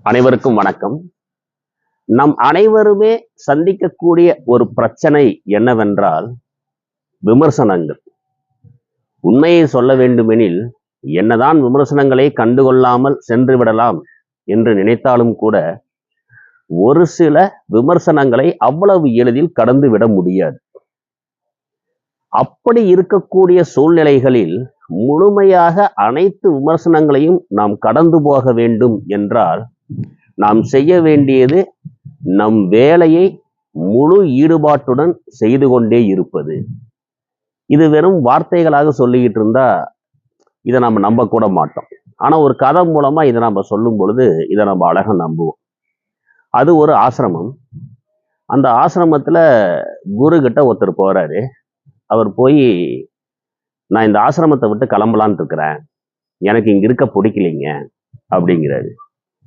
அனைவருக்கும் வணக்கம். நம் அனைவருமே சந்திக்கக்கூடிய ஒரு பிரச்சனை என்னவென்றால் விமர்சனங்கள். உண்மையை சொல்ல வேண்டுமெனில், என்னதான் விமர்சனங்களை கண்டுகொள்ளாமல் சென்று விடலாம் என்று நினைத்தாலும் கூட ஒரு சில விமர்சனங்களை அவ்வளவு எளிதில் கடந்து விட முடியாது. அப்படி இருக்கக்கூடிய சூழ்நிலைகளில் முழுமையாக அனைத்து விமர்சனங்களையும் நாம் கடந்து போக வேண்டும் என்றால் நாம் செய்ய வேண்டியது நம் வேலையை முழு ஈடுபாட்டுடன் செய்து கொண்டே இருப்பது. இது வெறும் வார்த்தைகளாக சொல்லிக்கிட்டு இருந்தா இதை நம்ம நம்ப கூட மாட்டோம். ஆனா ஒரு கதை மூலமா இதை நம்ம சொல்லும் பொழுது இதை நம்ம அழகா நம்புவோம். அது ஒரு ஆசிரமம். அந்த ஆசிரமத்துல குரு கிட்ட ஒருத்தர் போறாரு. அவர் போய், நான் இந்த ஆசிரமத்தை விட்டு கிளம்பலான் இருக்கிறேன், எனக்கு இங்க இருக்க பிடிக்கலைங்க அப்படிங்கிறாரு.